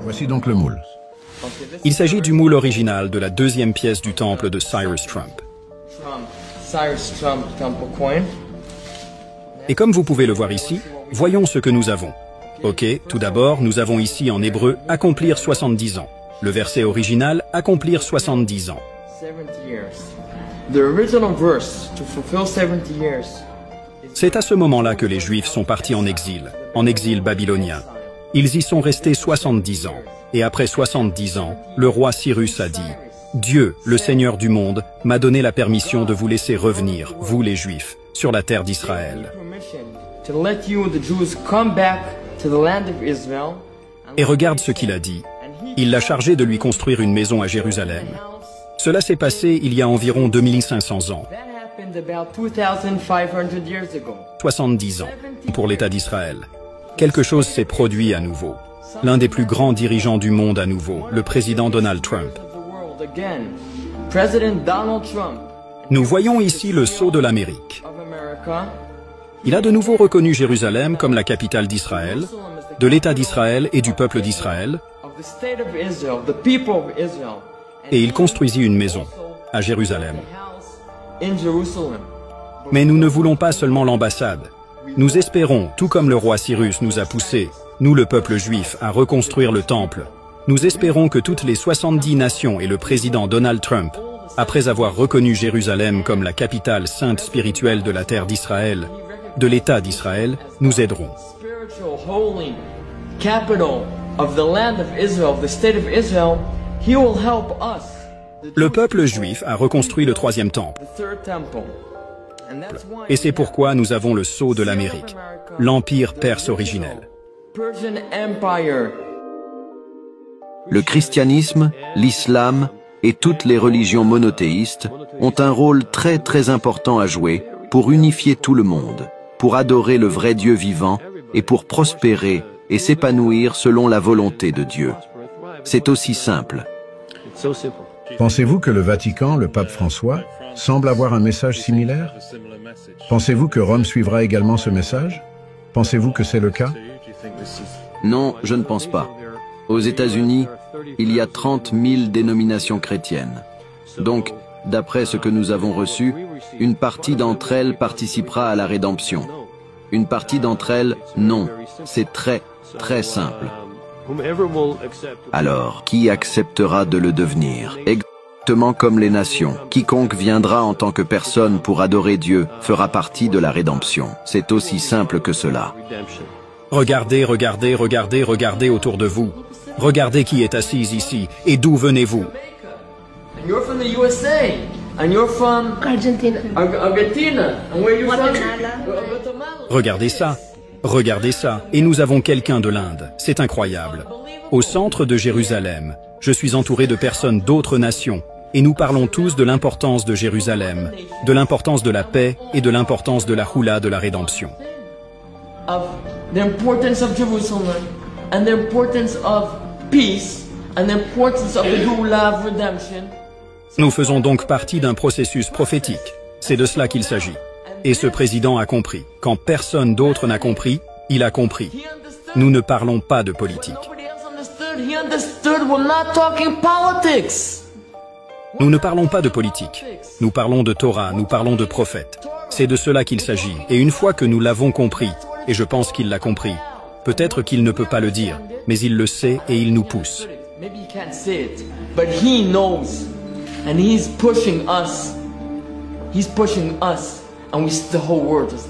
Voici donc le moule. Il s'agit du moule original de la deuxième pièce du temple de Cyrus Trump. Et comme vous pouvez le voir ici, voyons ce que nous avons. Ok, tout d'abord, nous avons ici en hébreu « accomplir 70 ans ». Le verset original « accomplir 70 ans ». C'est à ce moment-là que les Juifs sont partis en exil babylonien. Ils y sont restés 70 ans. Et après 70 ans, le roi Cyrus a dit « Dieu, le Seigneur du monde, m'a donné la permission de vous laisser revenir, vous les Juifs, sur la terre d'Israël. » Et regarde ce qu'il a dit. Il l'a chargé de lui construire une maison à Jérusalem. Cela s'est passé il y a environ 2500 ans. 70 ans pour l'État d'Israël. Quelque chose s'est produit à nouveau. L'un des plus grands dirigeants du monde à nouveau, le président Donald Trump. Nous voyons ici le sceau de l'Amérique. Il a de nouveau reconnu Jérusalem comme la capitale d'Israël, de l'État d'Israël et du peuple d'Israël, et il construisit une maison à Jérusalem. Mais nous ne voulons pas seulement l'ambassade. Nous espérons, tout comme le roi Cyrus nous a poussés, nous le peuple juif, à reconstruire le temple. Nous espérons que toutes les 70 nations et le président Donald Trump, après avoir reconnu Jérusalem comme la capitale sainte spirituelle de la terre d'Israël, de l'État d'Israël, nous aideront. Le peuple juif a reconstruit le troisième temple. Et c'est pourquoi nous avons le sceau de l'Amérique, l'Empire perse originel. Le christianisme, l'islam et toutes les religions monothéistes ont un rôle très important à jouer pour unifier tout le monde, pour adorer le vrai Dieu vivant et pour prospérer et s'épanouir selon la volonté de Dieu. C'est aussi simple. Pensez-vous que le Vatican, le pape François, semble avoir un message similaire? Pensez-vous que Rome suivra également ce message? Pensez-vous que c'est le cas? Non, je ne pense pas. Aux États-Unis, il y a 30 000 dénominations chrétiennes. Donc, d'après ce que nous avons reçu, une partie d'entre elles participera à la rédemption. Une partie d'entre elles, non. C'est très simple. Alors, qui acceptera de le devenir? Exactement comme les nations. Quiconque viendra en tant que personne pour adorer Dieu fera partie de la rédemption. C'est aussi simple que cela. Regardez autour de vous. Regardez qui est assis ici et d'où venez-vous. Regardez ça, et nous avons quelqu'un de l'Inde. C'est incroyable. Au centre de Jérusalem, je suis entouré de personnes d'autres nations, et nous parlons tous de l'importance de Jérusalem, de l'importance de la paix et de l'importance de la Houla de la rédemption. Nous faisons donc partie d'un processus prophétique. C'est de cela qu'il s'agit. Et ce président a compris. Quand personne d'autre n'a compris, il a compris. Nous ne parlons pas de politique. Nous ne parlons pas de politique. Nous parlons de Torah, nous parlons de prophètes. C'est de cela qu'il s'agit. Et une fois que nous l'avons compris, et je pense qu'il l'a compris, peut-être qu'il ne peut pas le dire, mais il le sait et il nous pousse. And he's pushing us, and the whole world is